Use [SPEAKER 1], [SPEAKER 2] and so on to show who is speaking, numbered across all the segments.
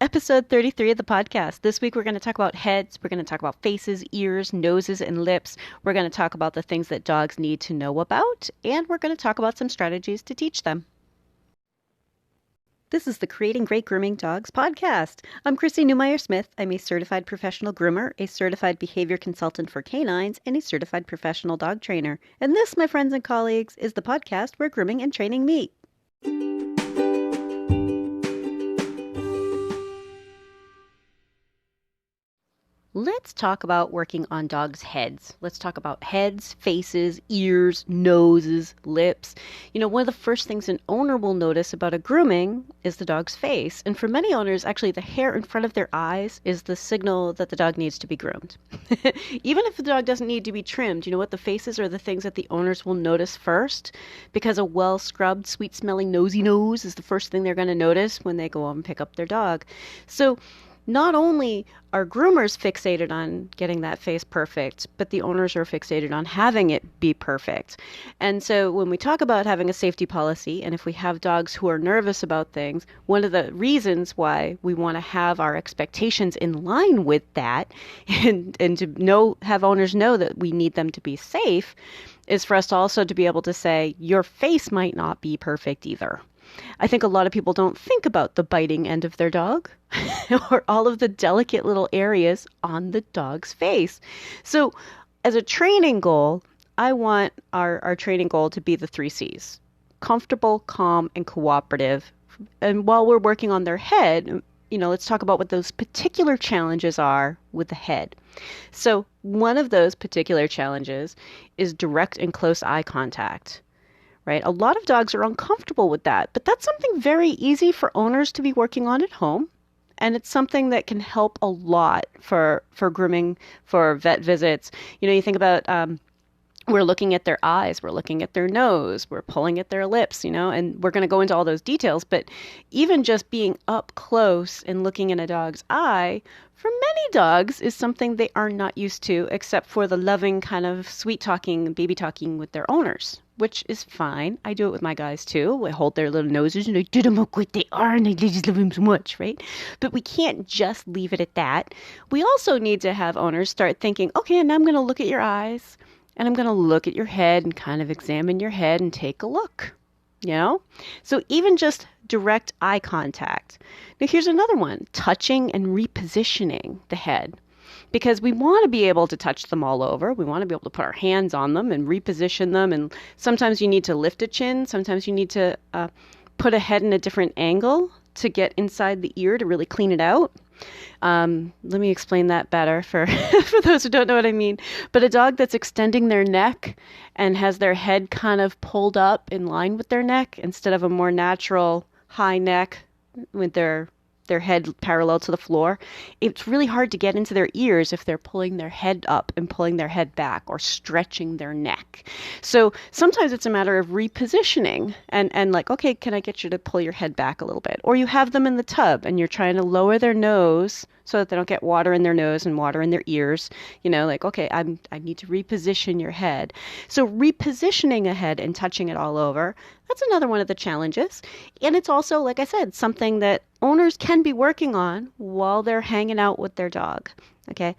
[SPEAKER 1] Episode 33 of the podcast. This week we're going to talk about heads, we're going to talk about faces, ears, noses, and lips. We're going to talk about the things that dogs need to know about, and we're going to talk about some strategies to teach them. This is the Creating Great Grooming Dogs podcast. I'm Chrissy Newmeyer-Smith. I'm a certified professional groomer, a certified behavior consultant for canines, and a certified professional dog trainer. And this, my friends and colleagues, is the podcast where grooming and training meet. Let's talk about working on dogs' heads. Let's talk about heads, faces, ears, noses, lips. One of the first things an owner will notice about a grooming is the dog's face. And for many owners, actually, the hair in front of their eyes is the signal that the dog needs to be groomed. Even if the dog doesn't need to be trimmed, you know what? The faces are the things that the owners will notice first, because a well-scrubbed, sweet-smelling nosy nose is the first thing they're going to notice when they go out and pick up their dog. So not only are groomers fixated on getting that face perfect, but the owners are fixated on having it be perfect. And so when we talk about having a safety policy, and if we have dogs who are nervous about things, one of the reasons why we want to have our expectations in line with that and to have owners know that we need them to be safe is for us to also to be able to say, your face might not be perfect either. I think a lot of people don't think about the biting end of their dog or all of the delicate little areas on the dog's face. So as a training goal, I want our training goal to be the 3 C's: comfortable, calm, and cooperative. And while we're working on their head, let's talk about what those particular challenges are with the head. So one of those particular challenges is direct and close eye contact. Right? A lot of dogs are uncomfortable with that, but that's something very easy for owners to be working on at home. And it's something that can help a lot for grooming, for vet visits. You think about, we're looking at their eyes, we're looking at their nose, we're pulling at their lips, and we're going to go into all those details. But even just being up close and looking in a dog's eye, for many dogs, is something they are not used to, except for the loving kind of sweet talking, baby talking with their owners, which is fine. I do it with my guys too. I hold their little noses and I do them how great they are and I just love them so much, right? But we can't just leave it at that. We also need to have owners start thinking, okay, now I'm going to look at your eyes and I'm going to look at your head and kind of examine your head and take a look. So even just direct eye contact. Now here's another one: touching and repositioning the head. Because we want to be able to touch them all over. We want to be able to put our hands on them and reposition them. And sometimes you need to lift a chin. Sometimes you need to put a head in a different angle to get inside the ear to really clean it out. Let me explain that better for those who don't know what I mean. But a dog that's extending their neck and has their head kind of pulled up in line with their neck instead of a more natural high neck with their head parallel to the floor, it's really hard to get into their ears if they're pulling their head up and pulling their head back or stretching their neck. So sometimes it's a matter of repositioning and like, okay, can I get you to pull your head back a little bit? Or you have them in the tub and you're trying to lower their nose so that they don't get water in their nose and water in their ears. Like, okay, I need to reposition your head. So repositioning a head and touching it all over, that's another one of the challenges. And it's also, like I said, something that owners can be working on while they're hanging out with their dog. Okay.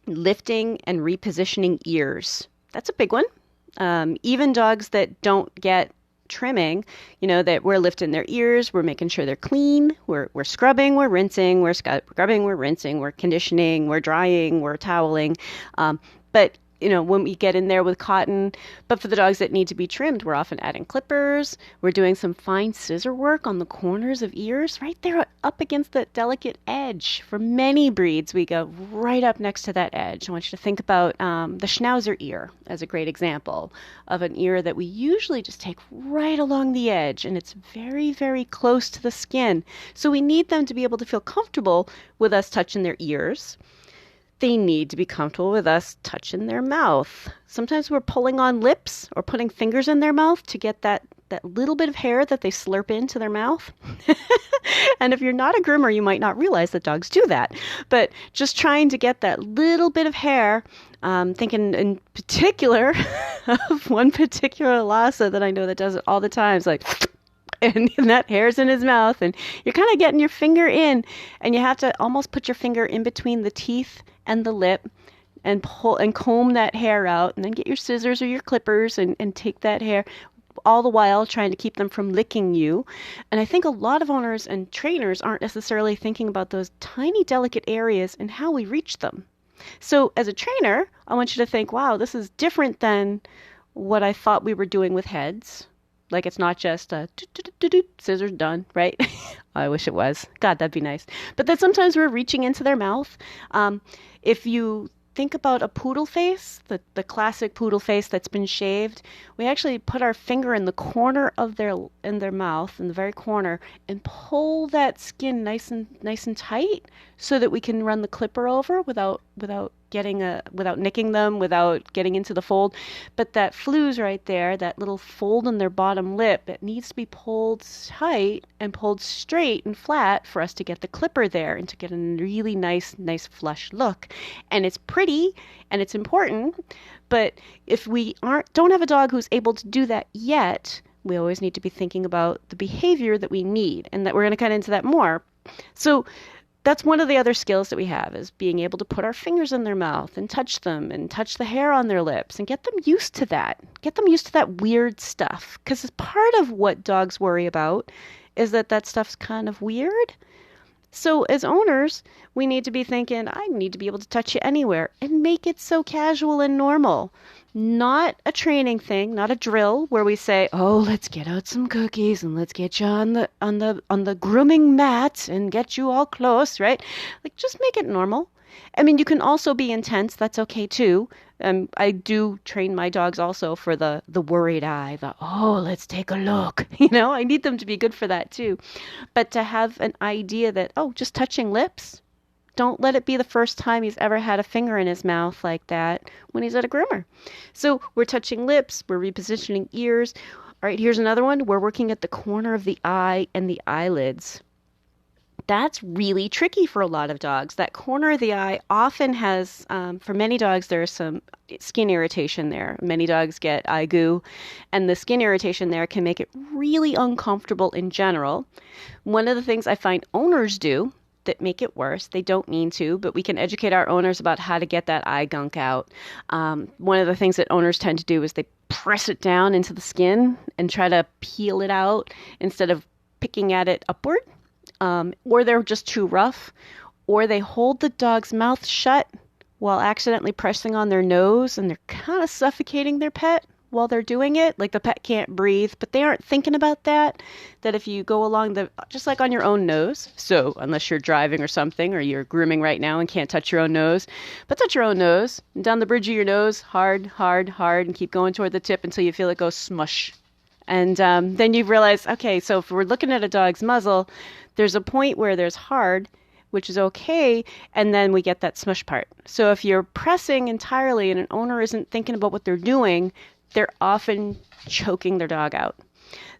[SPEAKER 1] Lifting and repositioning ears. That's a big one. Even dogs that don't get trimming, that we're lifting their ears, we're making sure they're clean, we're scrubbing, we're rinsing, we're scrubbing, we're rinsing, we're conditioning, we're drying, we're toweling. But when we get in there with cotton, but for the dogs that need to be trimmed, we're often adding clippers. We're doing some fine scissor work on the corners of ears, right there up against that delicate edge. For many breeds, we go right up next to that edge. I want you to think about the Schnauzer ear as a great example of an ear that we usually just take right along the edge, and it's very, very close to the skin. So we need them to be able to feel comfortable with us touching their ears. They need to be comfortable with us touching their mouth. Sometimes we're pulling on lips or putting fingers in their mouth to get that little bit of hair that they slurp into their mouth. And if you're not a groomer, you might not realize that dogs do that. But just trying to get that little bit of hair, thinking in particular of one particular Lhasa that I know that does it all the time. It's like, and that hair's in his mouth, and you're kind of getting your finger in, and you have to almost put your finger in between the teeth and the lip and pull and comb that hair out, and then get your scissors or your clippers and take that hair, all the while trying to keep them from licking you. And I think a lot of owners and trainers aren't necessarily thinking about those tiny, delicate areas and how we reach them. So as a trainer, I want you to think, wow, this is different than what I thought we were doing with heads. Like it's not just a scissors done, right? I wish it was. God, that'd be nice. But that sometimes we're reaching into their mouth. If you think about a poodle face, the classic poodle face that's been shaved, we actually put our finger in the corner of their mouth, in the very corner, and pull that skin nice and tight so that we can run the clipper over without nicking them, without getting into the fold. But that flews right there, that little fold in their bottom lip, it needs to be pulled tight and pulled straight and flat for us to get the clipper there and to get a really nice flush look. And it's pretty and it's important, but if we don't have a dog who's able to do that yet, we always need to be thinking about the behavior that we need, and that we're going to cut into that more. So that's one of the other skills that we have, is being able to put our fingers in their mouth and touch them and touch the hair on their lips and get them used to that. Get them used to that weird stuff. Because part of what dogs worry about is that stuff's kind of weird. So as owners, we need to be thinking, I need to be able to touch you anywhere, and make it so casual and normal. Not a training thing, not a drill where we say, "Oh, let's get out some cookies and let's get you on the grooming mat and get you all close," right? Like, just make it normal. I mean, you can also be intense. That's okay too. I do train my dogs also for the worried eye, oh, let's take a look. I need them to be good for that too. But to have an idea that, oh, just touching lips, don't let it be the first time he's ever had a finger in his mouth like that when he's at a groomer. So we're touching lips, we're repositioning ears. All right, here's another one. We're working at the corner of the eye and the eyelids. That's really tricky for a lot of dogs. That corner of the eye often has, for many dogs, there's some skin irritation there. Many dogs get eye goo, and the skin irritation there can make it really uncomfortable in general. One of the things I find owners do that make it worse, they don't mean to, but we can educate our owners about how to get that eye gunk out. One of the things that owners tend to do is they press it down into the skin and try to peel it out instead of picking at it upward. Or they're just too rough, or they hold the dog's mouth shut while accidentally pressing on their nose, and they're kind of suffocating their pet while they're doing it. Like the pet can't breathe, but they aren't thinking about that if you go along just like on your own nose. So unless you're driving or something, or you're grooming right now and can't touch your own nose, but touch your own nose and down the bridge of your nose, hard, and keep going toward the tip until you feel it go smush. And then you realize, okay, so if we're looking at a dog's muzzle, there's a point where there's hard, which is okay, and then we get that smush part. So if you're pressing entirely and an owner isn't thinking about what they're doing, they're often choking their dog out.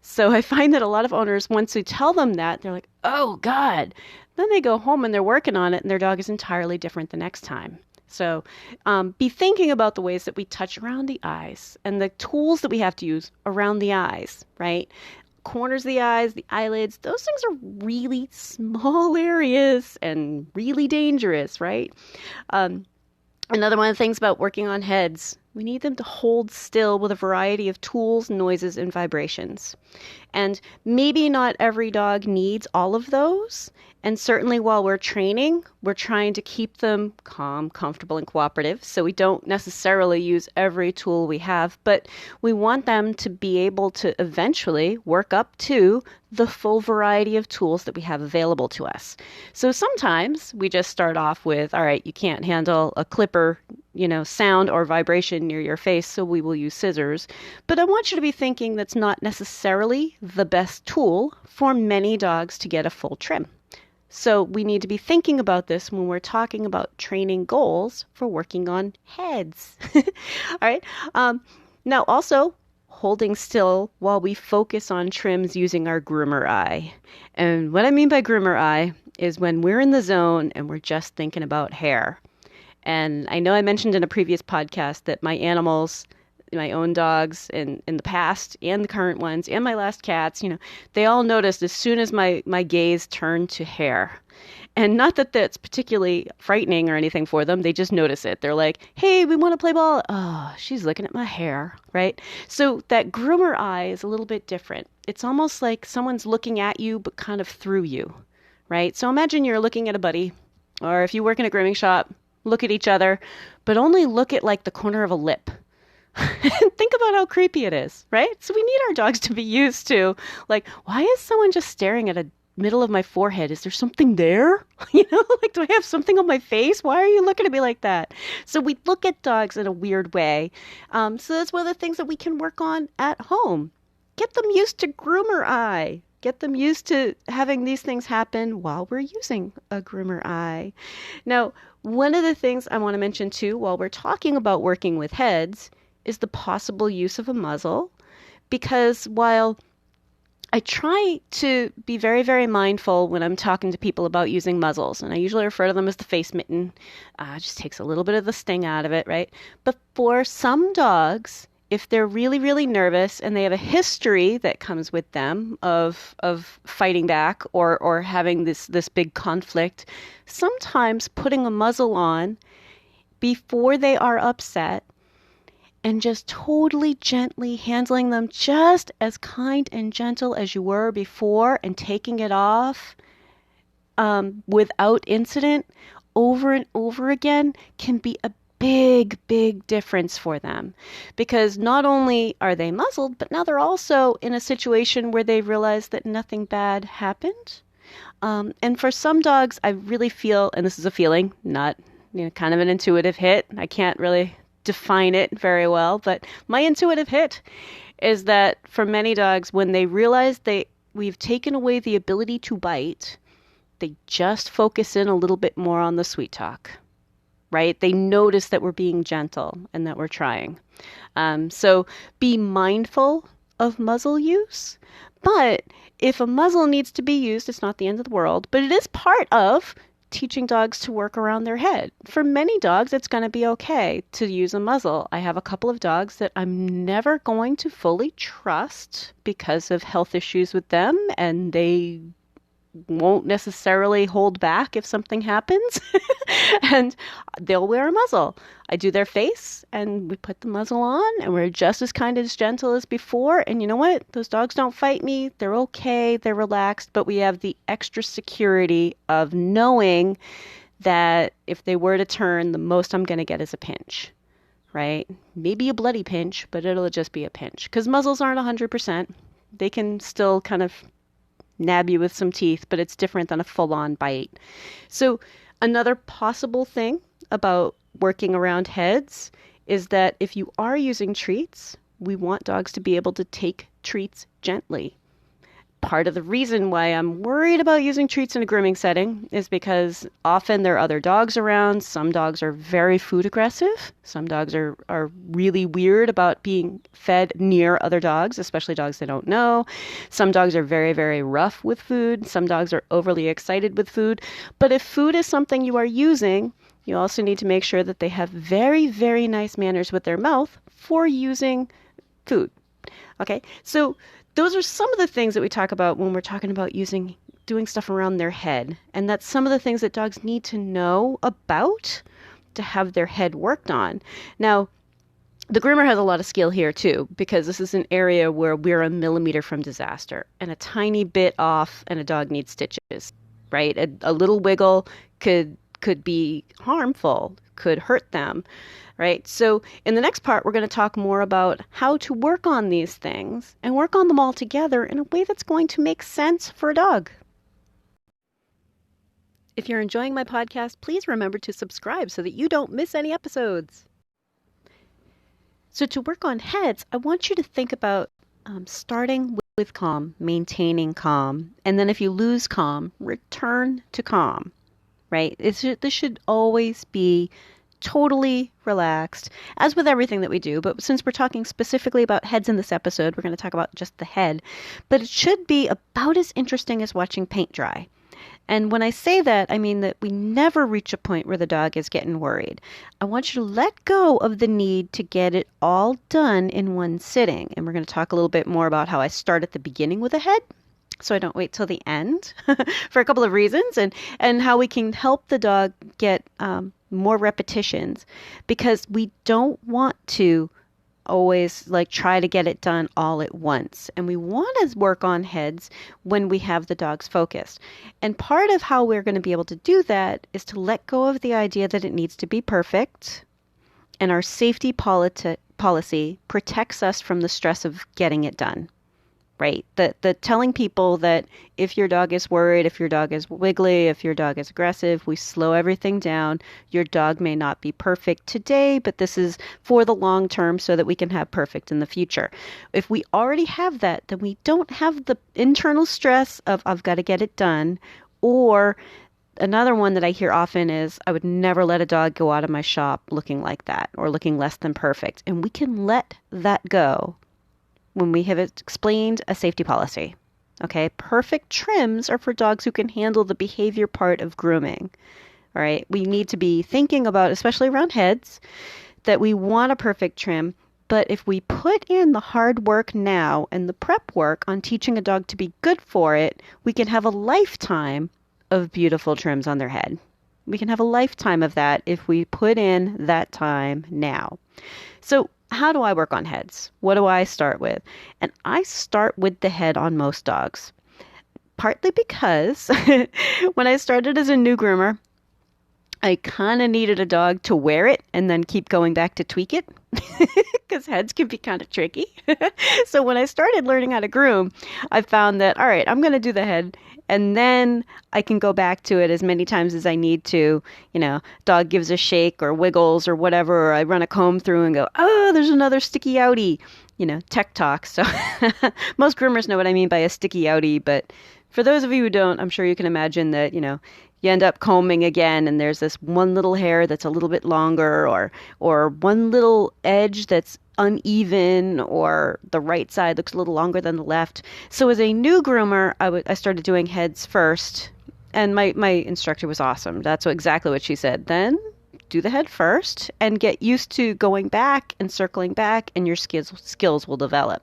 [SPEAKER 1] So I find that a lot of owners, once we tell them that, they're like, oh, God. Then they go home and they're working on it, and their dog is entirely different the next time. So be thinking about the ways that we touch around the eyes and the tools that we have to use around the eyes, right? Corners of the eyes, the eyelids, those things are really small areas and really dangerous, right? Another one of the things about working on heads, we need them to hold still with a variety of tools, noises, and vibrations. And maybe not every dog needs all of those. And certainly while we're training, we're trying to keep them calm, comfortable, and cooperative. So we don't necessarily use every tool we have, but we want them to be able to eventually work up to the full variety of tools that we have available to us. So sometimes we just start off with, all right, you can't handle a clipper, sound or vibration near your face, so we will use scissors. But I want you to be thinking that's not necessarily the best tool for many dogs to get a full trim. So we need to be thinking about this when we're talking about training goals for working on heads. All right. Now also holding still while we focus on trims using our groomer eye. And what I mean by groomer eye is when we're in the zone and we're just thinking about hair. And I know I mentioned in a previous podcast that my animals, my own dogs in the past and the current ones and my last cats, they all noticed as soon as my gaze turned to hair. And not that that's particularly frightening or anything for them. They just notice it. They're like, hey, we want to play ball. Oh, she's looking at my hair, right? So that groomer eye is a little bit different. It's almost like someone's looking at you, but kind of through you, right? So imagine you're looking at a buddy, or if you work in a grooming shop, look at each other, but only look at like the corner of a lip. Think about how creepy it is, right? So we need our dogs to be used to, like, why is someone just staring at a middle of my forehead? Is there something there? Like, do I have something on my face? Why are you looking at me like that? So we look at dogs in a weird way. So that's one of the things that we can work on at home. Get them used to groomer eye. Get them used to having these things happen while we're using a groomer eye. Now, one of the things I want to mention too, while we're talking about working with heads, is the possible use of a muzzle. Because while I try to be very, very mindful when I'm talking to people about using muzzles, and I usually refer to them as the face mitten. It just takes a little bit of the sting out of it, right? But for some dogs, if they're really, really nervous and they have a history that comes with them of fighting back or having this big conflict, sometimes putting a muzzle on before they are upset and just totally gently handling them just as kind and gentle as you were before and taking it off without incident over and over again can be a big, big difference for them. Because not only are they muzzled, but now they're also in a situation where they realize that nothing bad happened. And for some dogs, I really feel, and this is a feeling, not kind of an intuitive hit. I can't really define it very well, but my intuitive hit is that for many dogs, when they realize we've taken away the ability to bite, they just focus in a little bit more on the sweet talk, right? They notice that we're being gentle and that we're trying. So be mindful of muzzle use, but if a muzzle needs to be used, it's not the end of the world, but it is part of teaching dogs to work around their head. For many dogs, it's going to be okay to use a muzzle. I have a couple of dogs that I'm never going to fully trust because of health issues with them, and they won't necessarily hold back if something happens, and they'll wear a muzzle. I do their face, and we put the muzzle on, and we're just as kind as gentle as before. And you know what? Those dogs don't fight me. They're okay. They're relaxed, but we have the extra security of knowing that if they were to turn, the most I'm going to get is a pinch, right? Maybe a bloody pinch, but it'll just be a pinch. Because muzzles aren't 100%. They can still kind of nab you with some teeth, but it's different than a full-on bite. So another possible thing about working around heads is that if you are using treats, we want dogs to be able to take treats gently. Part of the reason why I'm worried about using treats in a grooming setting is because often there are other dogs around. Some dogs are very food aggressive. Some dogs are really weird about being fed near other dogs, especially dogs they don't know. Some dogs are very, very rough with food. Some dogs are overly excited with food. But if food is something you are using, you also need to make sure that they have very, very nice manners with their mouth for using food. Okay, so those are some of the things that we talk about when we're talking about doing stuff around their head. And that's some of the things that dogs need to know about to have their head worked on. Now, the groomer has a lot of skill here too, because this is an area where we're a millimeter from disaster, and a tiny bit off and a dog needs stitches, right? A little wiggle could be harmful, could hurt them. Right? So in the next part, we're going to talk more about how to work on these things and work on them all together in a way that's going to make sense for a dog. If you're enjoying my podcast, please remember to subscribe so that you don't miss any episodes. So to work on heads, I want you to think about starting with calm, maintaining calm, and then if you lose calm, return to calm. Right? This should always be totally relaxed, as with everything that we do. But since we're talking specifically about heads in this episode, we're going to talk about just the head. But it should be about as interesting as watching paint dry. And when I say that, I mean that we never reach a point where the dog is getting worried. I want you to let go of the need to get it all done in one sitting. And we're going to talk a little bit more about how I start at the beginning with a head, so I don't wait till the end for a couple of reasons, and how we can help the dog get more repetitions, because we don't want to always like try to get it done all at once. And we want to work on heads when we have the dogs focused. And part of how we're going to be able to do that is to let go of the idea that it needs to be perfect. And our safety policy protects us from the stress of getting it done. Right? The telling people that if your dog is worried, if your dog is wiggly, if your dog is aggressive, we slow everything down. Your dog may not be perfect today, but this is for the long term so that we can have perfect in the future. If we already have that, then we don't have the internal stress of I've got to get it done. Or another one that I hear often is I would never let a dog go out of my shop looking like that or looking less than perfect. And we can let that go when we have explained a safety policy. Okay, perfect trims are for dogs who can handle the behavior part of grooming. All right, we need to be thinking about, especially around heads, that we want a perfect trim, but if we put in the hard work now and the prep work on teaching a dog to be good for it, we can have a lifetime of beautiful trims on their head. We can have a lifetime of that if we put in that time now. So how do I work on heads? What do I start with? And I start with the head on most dogs. Partly because when I started as a new groomer, I kind of needed a dog to wear it and then keep going back to tweak it, because heads can be kind of tricky. So when I started learning how to groom, I found that, all right, I'm going to do the head, and then I can go back to it as many times as I need to. You know, dog gives a shake or wiggles or whatever, or I run a comb through and go, oh, there's another sticky outie. You know, tech talk. So most groomers know what I mean by a sticky outie, but for those of you who don't, I'm sure you can imagine that, you know, you end up combing again and there's this one little hair that's a little bit longer, or one little edge that's uneven, or the right side looks a little longer than the left. So as a new groomer, I started doing heads first, and my instructor was awesome. That's exactly what she said. Then do the head first and get used to going back and circling back, and your skills will develop.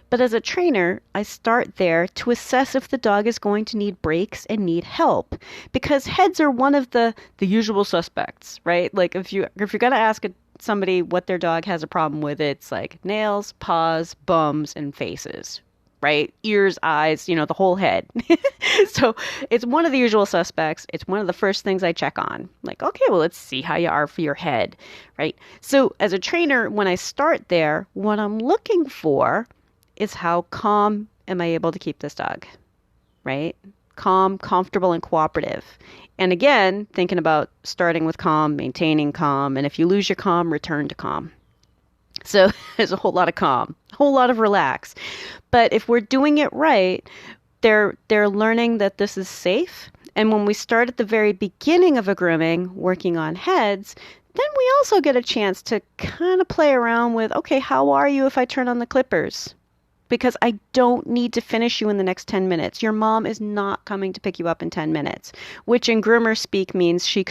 [SPEAKER 1] But as a trainer, I start there to assess if the dog is going to need breaks and need help, because heads are one of the usual suspects, right? Like if you're going to ask somebody what their dog has a problem with, it's like nails, paws, bums, and faces, right? Ears, eyes, you know, the whole head. So it's one of the usual suspects. It's one of the first things I check on. Like, okay, well, let's see how you are for your head, right? So as a trainer, when I start there, what I'm looking for is how calm am I able to keep this dog, right? Calm, comfortable, and cooperative. And again, thinking about starting with calm, maintaining calm, and if you lose your calm, return to calm. So there's a whole lot of calm, a whole lot of relax. But if we're doing it right, they're learning that this is safe. And when we start at the very beginning of a grooming, working on heads, then we also get a chance to kind of play around with, okay, how are you if I turn on the clippers? Because I don't need to finish you in the next 10 minutes. Your mom is not coming to pick you up in 10 minutes, which in groomer speak means she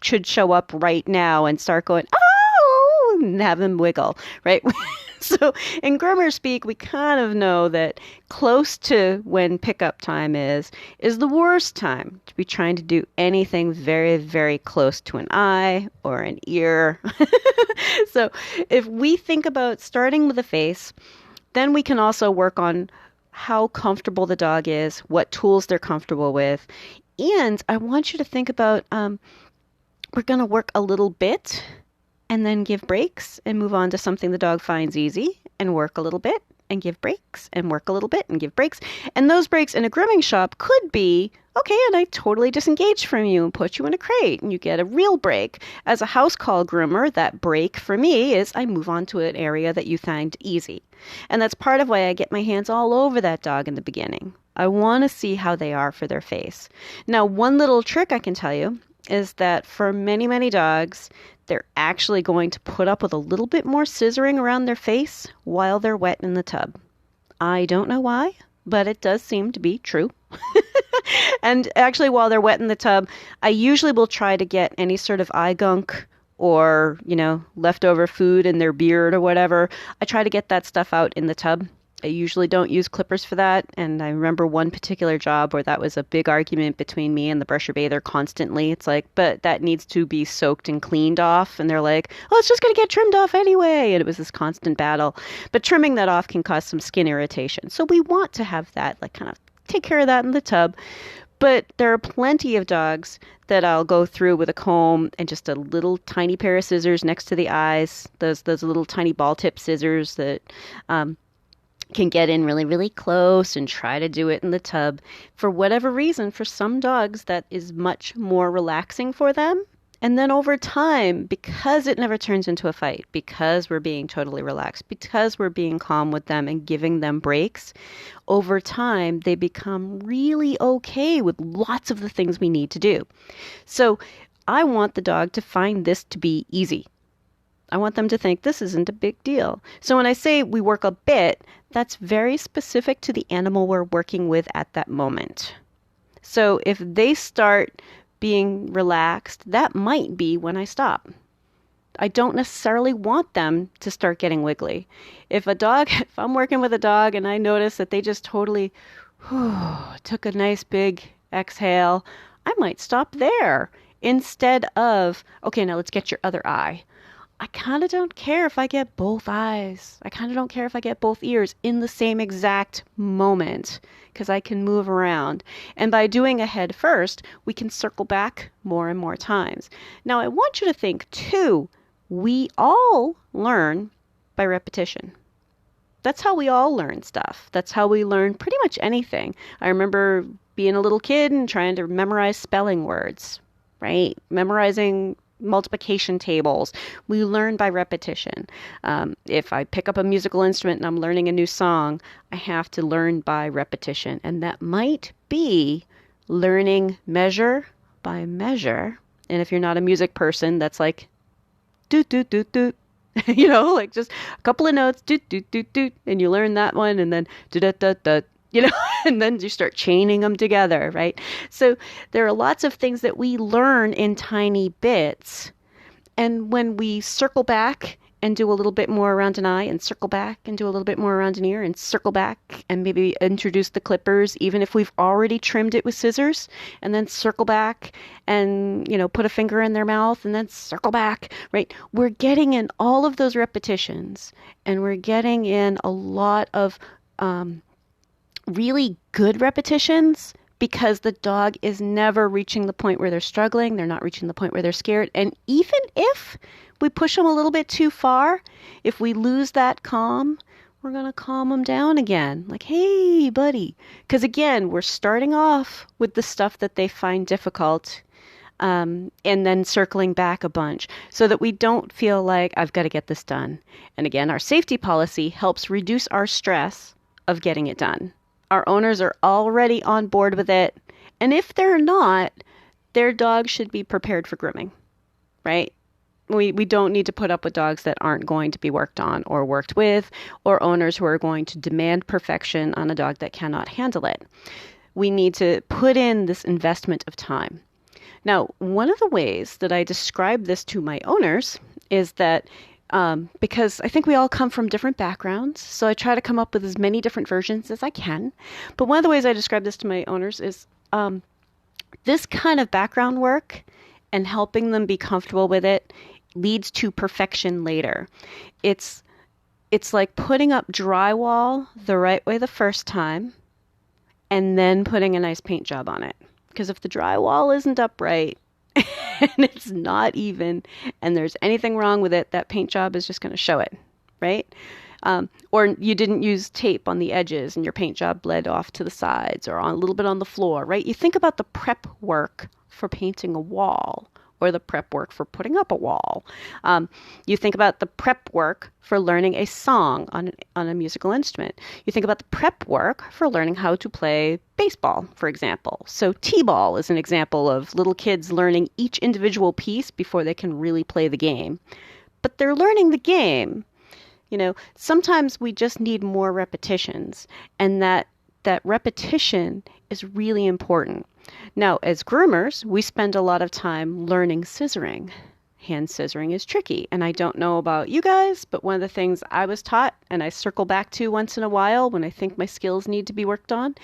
[SPEAKER 1] should show up right now and start going, oh, and have them wiggle, right? So in groomer speak, we kind of know that close to when pickup time is the worst time to be trying to do anything very, very close to an eye or an ear. So if we think about starting with the face, then we can also work on how comfortable the dog is, what tools they're comfortable with. And I want you to think about, we're going to work a little bit and then give breaks and move on to something the dog finds easy, and work a little bit and give breaks and work a little bit and give breaks. And those breaks in a grooming shop could be, okay, and I totally disengage from you and put you in a crate and you get a real break. As a house call groomer, that break for me is I move on to an area that you find easy. And that's part of why I get my hands all over that dog in the beginning. I want to see how they are for their face. Now, one little trick I can tell you is that for many, many dogs, they're actually going to put up with a little bit more scissoring around their face while they're wet in the tub. I don't know why, but it does seem to be true. And actually, while they're wet in the tub, I usually will try to get any sort of eye gunk or, leftover food in their beard or whatever. I try to get that stuff out in the tub. I usually don't use clippers for that. And I remember one particular job where that was a big argument between me and the brusher bather constantly. It's like, but that needs to be soaked and cleaned off. And they're like, oh, it's just going to get trimmed off anyway. And it was this constant battle. But trimming that off can cause some skin irritation. So we want to have that, like, kind of take care of that in the tub. But there are plenty of dogs that I'll go through with a comb and just a little tiny pair of scissors next to the eyes. Those little tiny ball tip scissors that can get in really, really close and try to do it in the tub. For whatever reason, for some dogs, that is much more relaxing for them. And then over time, because it never turns into a fight, because we're being totally relaxed, because we're being calm with them and giving them breaks, over time, they become really okay with lots of the things we need to do. So I want the dog to find this to be easy. I want them to think this isn't a big deal. So when I say we work a bit, that's very specific to the animal we're working with at that moment. So if they start being relaxed, that might be when I stop. I don't necessarily want them to start getting wiggly. If I'm working with a dog and I notice that they just totally took a nice big exhale, I might stop there instead of, okay, now let's get your other eye. I kind of don't care if I get both eyes. I kind of don't care if I get both ears in the same exact moment because I can move around. And by doing a head first, we can circle back more and more times. Now, I want you to think, too, we all learn by repetition. That's how we all learn stuff. That's how we learn pretty much anything. I remember being a little kid and trying to memorize spelling words, right? Memorizing multiplication tables. We learn by repetition. If I pick up a musical instrument and I'm learning a new song, I have to learn by repetition. And that might be learning measure by measure. And if you're not a music person, that's like doot, doot, doot, doot. Like just a couple of notes, doot, doot, doot, doot. And you learn that one and then doot, doot, doot, doot. And then you start chaining them together, right? So there are lots of things that we learn in tiny bits. And when we circle back and do a little bit more around an eye and circle back and do a little bit more around an ear and circle back and maybe introduce the clippers, even if we've already trimmed it with scissors, and then circle back and, put a finger in their mouth and then circle back, right? We're getting in all of those repetitions and we're getting in a lot of, really good repetitions because the dog is never reaching the point where they're struggling. They're not reaching the point where they're scared. And even if we push them a little bit too far, if we lose that calm, we're going to calm them down again. Like, hey, buddy. Because again, we're starting off with the stuff that they find difficult and then circling back a bunch so that we don't feel like I've got to get this done. And again, our safety policy helps reduce our stress of getting it done. Our owners are already on board with it. And if they're not, their dog should be prepared for grooming, right? We don't need to put up with dogs that aren't going to be worked on or worked with, or owners who are going to demand perfection on a dog that cannot handle it. We need to put in this investment of time. Now, one of the ways that I describe this to my owners is that because I think we all come from different backgrounds, so I try to come up with as many different versions as I can. But one of the ways I describe this to my owners is this kind of background work and helping them be comfortable with it leads to perfection later. It's like putting up drywall the right way the first time and then putting a nice paint job on it. Because if the drywall isn't up right, and it's not even, and there's anything wrong with it, that paint job is just going to show it, right? Or you didn't use tape on the edges and your paint job bled off to the sides or on a little bit on the floor, right? You think about the prep work for painting a wall or the prep work for putting up a wall. You think about the prep work for learning a song on a musical instrument. You think about the prep work for learning how to play baseball, for example. So t-ball is an example of little kids learning each individual piece before they can really play the game. But they're learning the game. Sometimes we just need more repetitions, and that that repetition is really important. Now, as groomers, we spend a lot of time learning scissoring. Hand scissoring is tricky, and I don't know about you guys, but one of the things I was taught and I circle back to once in a while when I think my skills need to be worked on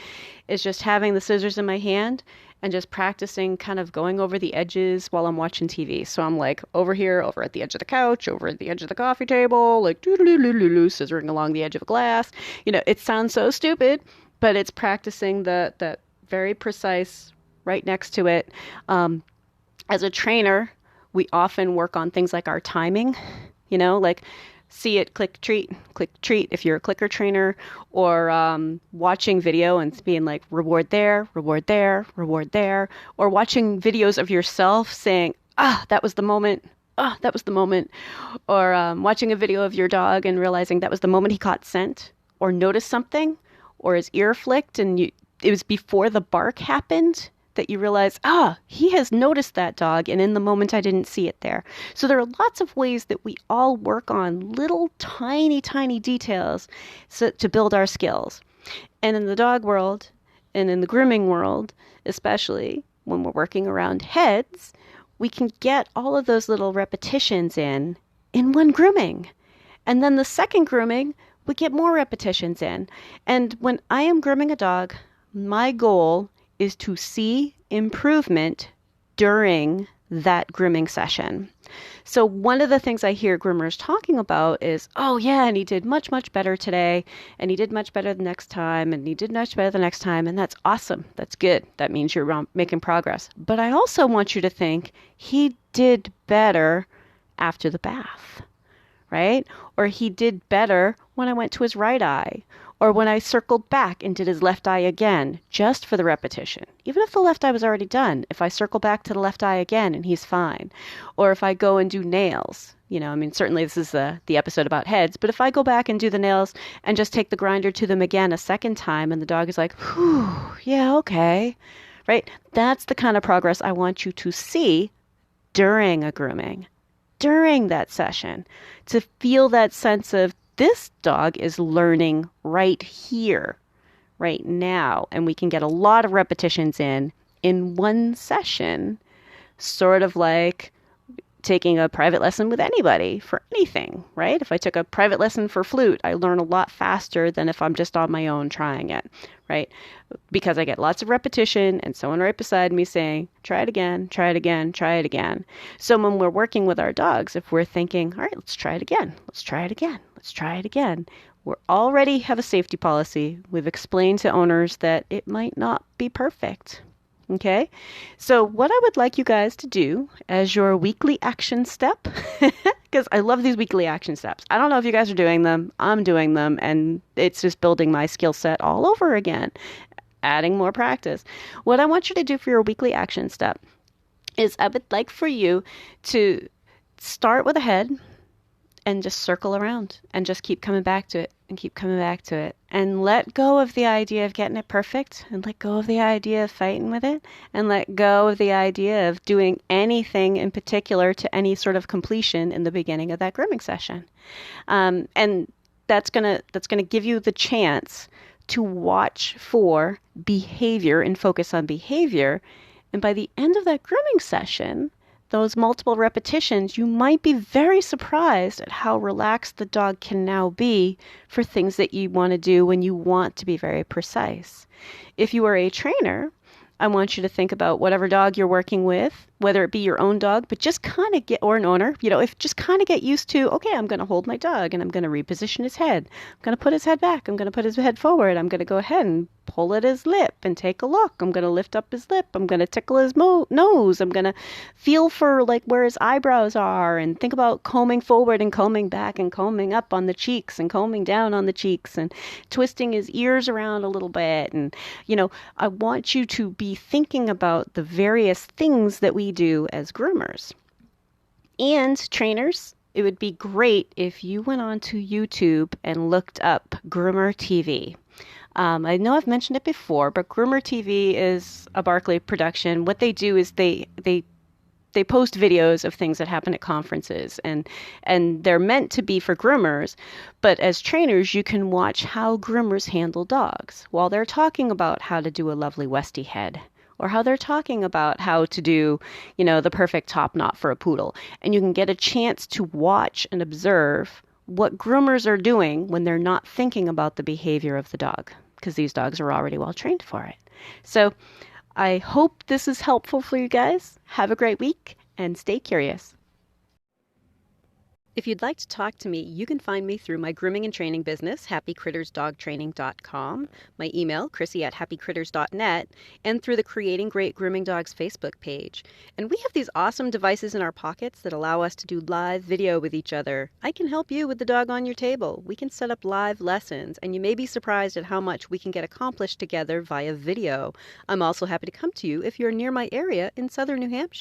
[SPEAKER 1] is just having the scissors in my hand and just practicing kind of going over the edges while I'm watching TV. So I'm like over here, over at the edge of the couch, over at the edge of the coffee table, like scissoring along the edge of a glass. It sounds so stupid, but it's practicing the very precise right next to it. As a trainer, we often work on things like our timing, like see it, click, treat if you're a clicker trainer, or watching video and being like reward there, reward there, reward there, or watching videos of yourself saying, that was the moment. That was the moment. Or watching a video of your dog and realizing that was the moment he caught scent or noticed something, or his ear flicked and it was before the bark happened that you realize, he has noticed that dog, and in the moment I didn't see it there. So there are lots of ways that we all work on little tiny, tiny details to build our skills. And in the dog world, and in the grooming world, especially when we're working around heads, we can get all of those little repetitions in one grooming. And then the second grooming, we get more repetitions in. And when I am grooming a dog, my goal is to see improvement during that grooming session. So one of the things I hear groomers talking about is, and he did much, much better today, and he did much better the next time, and he did much better the next time, and that's awesome. That's good. That means you're making progress. But I also want you to think he did better after the bath, right? Or he did better when I went to his right eye, or when I circled back and did his left eye again, just for the repetition. Even if the left eye was already done, if I circle back to the left eye again and he's fine. Or if I go and do nails, certainly this is the episode about heads, but if I go back and do the nails and just take the grinder to them again a second time and the dog is like, whew, yeah, okay, right? That's the kind of progress I want you to see during a grooming, during that session, to feel that sense of, this dog is learning right here, right now. And we can get a lot of repetitions in one session, sort of like taking a private lesson with anybody for anything, right? If I took a private lesson for flute, I learn a lot faster than if I'm just on my own trying it, right? Because I get lots of repetition and someone right beside me saying, try it again, try it again, try it again. So when we're working with our dogs, if we're thinking, all right, let's try it again, let's try it again, let's try it again, we already have a safety policy. We've explained to owners that it might not be perfect. Okay, so what I would like you guys to do as your weekly action step, because I love these weekly action steps. I don't know if you guys are doing them. I'm doing them, and it's just building my skill set all over again, adding more practice. What I want you to do for your weekly action step is I would like for you to start with a head and just circle around and just keep coming back to it and keep coming back to it, and let go of the idea of getting it perfect, and let go of the idea of fighting with it, and let go of the idea of doing anything in particular to any sort of completion in the beginning of that grooming session. And that's gonna give you the chance to watch for behavior and focus on behavior. And by the end of that grooming session, those multiple repetitions, you might be very surprised at how relaxed the dog can now be for things that you want to do when you want to be very precise. If you are a trainer, I want you to think about whatever dog you're working with, whether it be your own dog, but just kind of or an owner, if just kind of get used to, okay, I'm going to hold my dog and I'm going to reposition his head. I'm going to put his head back. I'm going to put his head forward. I'm going to go ahead and pull at his lip and take a look. I'm going to lift up his lip. I'm going to tickle his nose. I'm going to feel for where his eyebrows are and think about combing forward and combing back and combing up on the cheeks and combing down on the cheeks and twisting his ears around a little bit. And, I want you to be thinking about the various things that we do as groomers. And trainers, it would be great if you went onto YouTube and looked up Groomer TV. I know I've mentioned it before, but Groomer TV is a Barkley production. What they do is they they post videos of things that happen at conferences, and they're meant to be for groomers, but as trainers you can watch how groomers handle dogs while they're talking about how to do a lovely Westie head, or how they're talking about how to do, the perfect top knot for a poodle. And you can get a chance to watch and observe what groomers are doing when they're not thinking about the behavior of the dog, because these dogs are already well trained for it. So I hope this is helpful for you guys. Have a great week and stay curious. If you'd like to talk to me, you can find me through my grooming and training business, happycrittersdogtraining.com, my email, chrissy@happycritters.net, and through the Creating Great Grooming Dogs Facebook page. And we have these awesome devices in our pockets that allow us to do live video with each other. I can help you with the dog on your table. We can set up live lessons, and you may be surprised at how much we can get accomplished together via video. I'm also happy to come to you if you're near my area in southern New Hampshire.